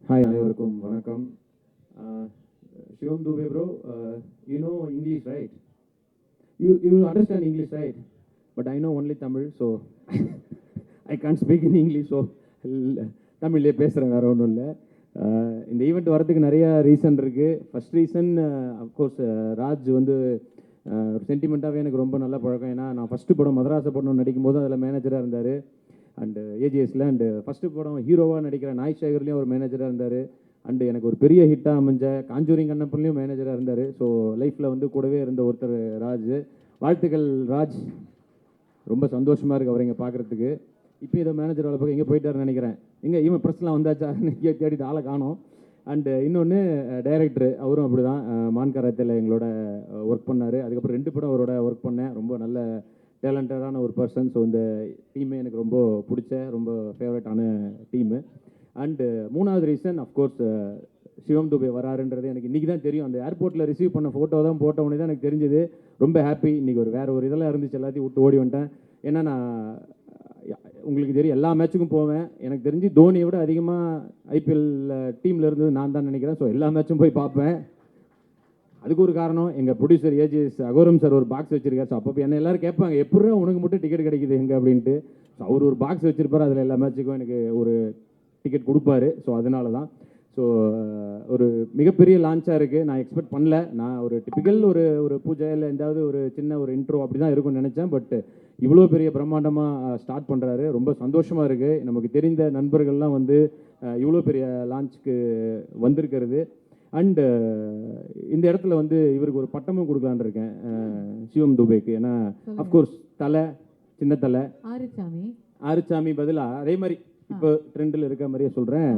Hi, அனைவருக்கும் வணக்கம். Shivam Dubey bro, you know English, right? You understand English, right? But I know only Tamil, so I can't speak in English, so தமிழ்லே பேசுகிறேன், வேறு ஒன்றும் இல்லை. இந்த event வரதுக்கு நிறைய ரீசன் இருக்குது. ஃபஸ்ட் ரீசன் அஃப்கோர்ஸ் ராஜ் வந்து ஒரு சென்டிமெண்ட்டாகவே எனக்கு ரொம்ப நல்ல பழக்கம். ஏன்னா நான் ஃபஸ்ட்டு படம் மதராச படம் நடிக்கும் போது அதில் மேனேஜராக இருந்தார் அண்டு ஏஜிஎஸில். அண்டு ஃபஸ்ட்டு படம் ஹீரோவாக நடிக்கிற நாய் சேகர்லேயும் அவர் மேனேஜராக இருந்தார். அண்டு எனக்கு ஒரு பெரிய ஹிட்டாக அமைஞ்ச காஞ்சூரிங் கண்ணப்பன்லேயும் மேனேஜராக இருந்தார். ஸோ லைஃப்பில் வந்து கூடவே இருந்த ஒருத்தர் ராஜ். வாழ்த்துக்கள் ராஜ், ரொம்ப சந்தோஷமாக இருக்குது அவர் இங்கே பார்க்குறதுக்கு. இப்போ இதை மேனேஜர் வேலை பார்க்க எங்கே போயிட்டாருன்னு நினைக்கிறேன். இவன் ப்ரெஸ்லாம் வந்தாச்சா தேடிட்டு ஆளை காணோம். அண்டு இன்னொன்று டைரக்டர், அவரும் அப்படி தான் மான்கராத்தில் எங்களோட ஒர்க் பண்ணார். அதுக்கப்புறம் 2 படம் அவரோட ஒர்க் பண்ணேன். ரொம்ப நல்ல டேலண்டடான ஒரு பர்சன். ஸோ இந்த டீமே எனக்கு ரொம்ப பிடிச்ச ரொம்ப ஃபேவரட்டான டீமு. அண்டு 3வது ரீசன் அஃப்கோர்ஸ் சிவம் துபே வராருன்றது எனக்கு இன்றைக்கி தான் தெரியும். அந்த ஏர்போர்ட்டில் ரிசீவ் பண்ண ஃபோட்டோ தான் போட்ட உடனே தான் எனக்கு தெரிஞ்சது. ரொம்ப ஹாப்பி. இன்றைக்கி வேறு ஒரு இதெல்லாம் இருந்துச்சு, எல்லாத்தையும் விட்டு ஓடி வந்துட்டேன். ஏன்னா நான் உங்களுக்கு தெரியும் எல்லா மேட்சுக்கும் போவேன். எனக்கு தெரிஞ்சு தோனியை விட அதிகமாக ஐபிஎல் டீமில் இருந்தது நான் தான் நினைக்கிறேன். ஸோ எல்லா மேட்சும் போய் பார்ப்பேன். அதுக்கு ஒரு காரணம், எங்கள் ப்ரொடியூசர் ஏஜிஎஸ் அகோரம் சார் ஒரு பாக்ஸ் வச்சிருக்காரு. ஸோ அப்போ என்ன எல்லோரும் கேட்பாங்க, எப்படா உனக்கு மட்டும் டிக்கெட் கிடைக்குது எங்கே அப்படின்ட்டு. ஸோ அவர் ஒரு பாக்ஸ் வச்சிருப்பார், அதில் எல்லா மேட்சுக்கும் எனக்கு ஒரு டிக்கெட் கொடுப்பாரு. ஸோ அதனால தான். ஸோ ஒரு மிகப்பெரிய லான்ச்சாக இருக்குது. நான் எக்ஸ்பெக்ட் பண்ணல. நான் ஒரு டிப்பிக்கல் ஒரு பூஜை இல்லை எந்தாவது ஒரு சின்ன ஒரு இன்ட்ரோ அப்படி தான் இருக்கும்னு நினச்சேன். பட் இவ்வளோ பெரிய பிரம்மாண்டமாக ஸ்டார்ட் பண்ணுறாரு. ரொம்ப சந்தோஷமாக இருக்குது. நமக்கு தெரிந்த நண்பர்கள்லாம் வந்து இவ்வளோ பெரிய லான்ச்சுக்கு வந்திருக்கிறது. அண்டு இந்த இடத்துல வந்து இவருக்கு ஒரு பட்டமும் கொடுக்கலான் இருக்கேன் சிவம் துபேக்கு. ஏன்னா அஃப்கோர்ஸ் தலை, சின்ன தலை, ஆறுச்சாமி பதிலாக அதே மாதிரி இப்போ ட்ரெண்டில் இருக்க மாதிரியே சொல்கிறேன்,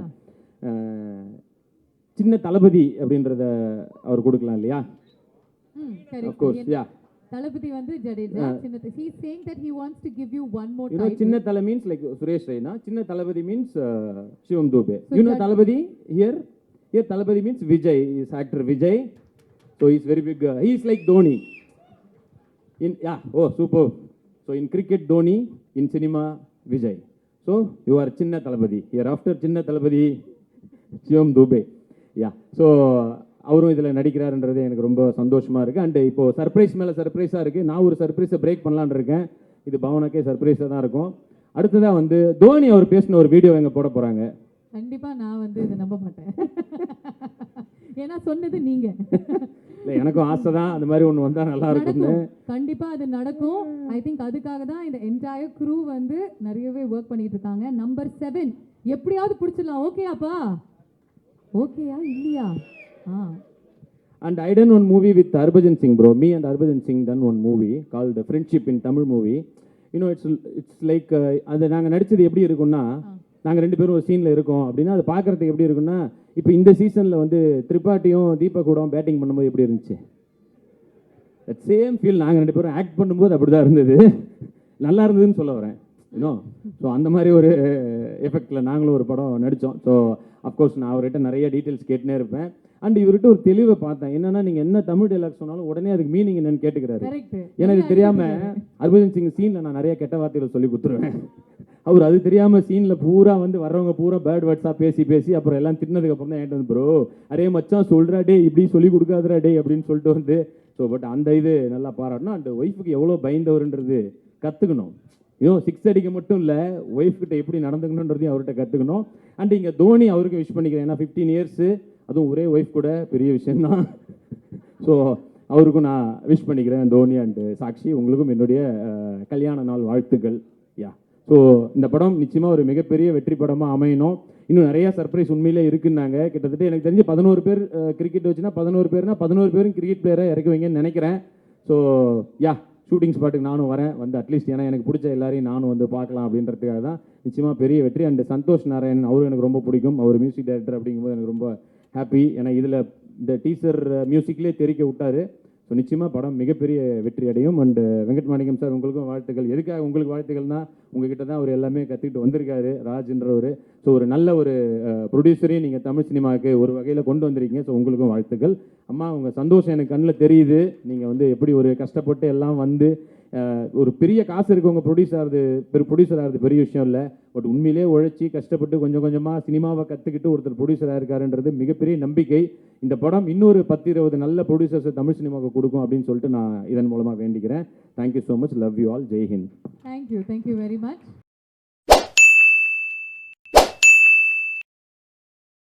சின்ன தளபதி அப்படின்றத அவர் கொடுக்கலாம் இல்லையா? அஃப்கோர்ஸ் யா. தளபதி வந்து Jadeja. he is saying that he wants to give you one more title. சின்ன தலை means like சுரேஷ் ரெய்னா. சின்ன தளபதி means Sivam Dubey. You know Thalapathy here Talabadi means Vijay, is actor Vijay. So he's very big. He is like Dhoni. Super. So in cricket Dhoni, in cinema Vijay. So you are Chinna Talabadi. Hereafter Chinna Talabadi Shivam Dubey. Yeah. So அவரும் இதில் நடிக்கிறாருன்றது எனக்கு ரொம்ப சந்தோஷமாக இருக்குது. And இப்போது surprise மேலே சர்ப்ரைஸாக இருக்குது. நான் ஒரு சர்ப்ரைஸை பிரேக் பண்ணலான்னு இருக்கேன். இது பவனுக்கே சர்ப்ரைஸாக தான் இருக்கும். அடுத்ததாக வந்து தோனி அவர் பேசின ஒரு வீடியோ எங்கே போட போகிறாங்க. கண்டிப்பா நான் வந்து இதை நம்ப மாட்டேன். ஏன்னா சொன்னது நீங்க. இல்லை, எனக்கும் ஆசை தான் அந்த மாதிரி ஒன்று வந்தால் நல்லா இருக்கும்னு. கண்டிப்பா அது நடக்கும். ஐ திங்க் அதுக்காக தான் இந்த என்டையர் க்ரூ வந்து நிறையவே ஒர்க் பண்ணிட்டு இருக்காங்க. நம்பர் 7 எப்படியாவது பிடிச்சிடலாம். ஓகேயாப்பா? ஓகேயா இல்லையா? And I done one movie with Harbhajan Singh bro. Me and Harbhajan Singh done one movie called Friendship in Tamil movie. You know, it's like அது நாங்கள் நடித்தது எப்படி இருக்குன்னா, நாங்கள் 2 பேரும் ஒரு சீனில் இருக்கோம் அப்படின்னா அது பார்க்குறதுக்கு எப்படி இருக்குன்னா, இப்போ இந்த சீசனில் வந்து திரிபாட்டியும் தீபக்கூடம் பேட்டிங் பண்ணும்போது எப்படி இருந்துச்சு, தட் சேம் ஃபீல் நாங்கள் 2 பேரும் ஆக்ட் பண்ணும்போது அப்படி தான் இருந்தது. நல்லா இருந்ததுன்னு சொல்ல வரேன் இன்னும். ஸோ அந்த மாதிரி ஒரு எஃபெக்டில் நாங்களும் ஒரு படம் நடித்தோம். ஸோ அஃப்கோர்ஸ் நான் அவர்கிட்ட நிறைய டீட்டெயில்ஸ் கேட்டுனே இருப்பேன். அண்ட் இவர்கிட்ட ஒரு தெளிவை பார்த்தேன். என்னன்னா, நீங்கள் என்ன தமிழ் டைலாக் சொன்னாலும் உடனே அதுக்கு மீனிங் என்னன்னு கேட்டுக்கிறாரு. எனக்கு தெரியாமல் ஹர்பஜன் சிங் சீனில் நான் நிறைய கெட்ட வார்த்தைகளை சொல்லி கொடுத்துருவேன். அவர் அது தெரியாமல் சீனில் பூரா வந்து வர்றவங்க பூரா பேர்ட் வேர்ட்ஸாக பேசி அப்புறம் எல்லாம் திட்டினதுக்கப்புறம் தான் என்கிட்ட வந்து ப்ரோ அரே மச்சான் சொல்கிறா டே இப்படி சொல்லி கொடுக்காதரா டே அப்படின்னு சொல்லிட்டு வந்து. ஸோ பட் அந்த இது நல்லா பாராட்டணும். அண்ட் ஒய்ஃபுக்கு எவ்வளோ பயந்தவருன்றது கற்றுக்கணும். 6 அடிக்க மட்டும் இல்லை, ஒய்ஃப் கிட்ட எப்படி நடந்துக்கணுன்றதையும் அவர்கிட்ட கற்றுக்கணும். அண்ட் இங்கே தோனி அவருக்கு விஷ் பண்ணிக்கிறேன். ஏன்னா 15 இயர்ஸு, அதுவும் ஒரே ஒய்ஃப் கூட பெரிய விஷயம்தான். ஸோ அவருக்கும் நான் விஷ் பண்ணிக்கிறேன். தோனி அண்டு சாக்ஷி, உங்களுக்கும் என்னுடைய கல்யாண நாள் வாழ்த்துக்கள். யா. ஸோ இந்த படம் நிச்சயமாக ஒரு மிகப்பெரிய வெற்றி படமாக அமையணும். இன்னும் நிறையா சர்ப்ரைஸ் உண்மையிலே இருக்குன்னாங்க. கிட்டத்தட்ட எனக்கு தெரிஞ்சு 11 பேர் கிரிக்கெட் வச்சுன்னா 11 பேர்னா 11 பேரும் கிரிக்கெட் பிளேயரை இறக்கி வைங்கன்னு நினைக்கிறேன். ஸோ யா, ஷூட்டிங் ஸ்பாட்டுக்கு நானும் வரேன் வந்து அட்லீஸ்ட், ஏன்னா எனக்கு பிடிச்ச எல்லாரையும் நானும் வந்து பார்க்கலாம் அப்படின்றதுக்காக தான். நிச்சயமாக பெரிய வெற்றி. அண்ட் சந்தோஷ் நாராயணன் அவரும் எனக்கு ரொம்ப பிடிக்கும். அவர் மியூசிக் டைரக்டர் அப்படிங்கும்போது எனக்கு ரொம்ப ஹாப்பி. ஏன்னா இதில் இந்த டீசர் மியூசிக்லேயே தெரிவிக்க விட்டார். ஸோ நிச்சயமாக படம் மிகப்பெரிய வெற்றி அடையும். அண்டு வெங்கட் மாணிக்கம் சார், உங்களுக்கும் வாழ்த்துக்கள். எதுக்காக உங்களுக்கு வாழ்த்துக்கள்னா, உங்ககிட்ட தான் அவர் எல்லாமே கற்றுக்கிட்டு வந்திருக்காரு ராஜ்ன்றவர். ஸோ ஒரு நல்ல ஒரு ப்ரொடியூசரையும் நீங்கள் தமிழ் சினிமாவுக்கு ஒரு வகையில் கொண்டு வந்திருக்கீங்க. ஸோ உங்களுக்கும் வாழ்த்துக்கள். அம்மா, உங்கள் சந்தோஷம் எனக்கு கண்ணில் தெரியுது. நீங்கள் வந்து எப்படி ஒரு கஷ்டப்பட்டு எல்லாம் வந்து ஒரு பெரிய காசு இருக்கவங்க ப்ரொடியூசர் ஆகிறது பெரிய விஷயம் இல்லை. பட் உண்மையிலே உழைச்சி கஷ்டப்பட்டு கொஞ்சம் கொஞ்சமாக சினிமாவை கற்றுக்கிட்டு ஒருத்தர் ப்ரொடியூசராக இருக்காருன்றது மிகப்பெரிய நம்பிக்கை. இந்த படம் இன்னொரு 10-20 நல்ல ப்ரொடியூசர்ஸை தமிழ் சினிமாவுக்கு கொடுக்கும் அப்படின்னு சொல்லிட்டு நான் இதன் மூலமாக வேண்டிக்கிறேன். Thank you so much. Love you all. Jai Hind. Thank you very much.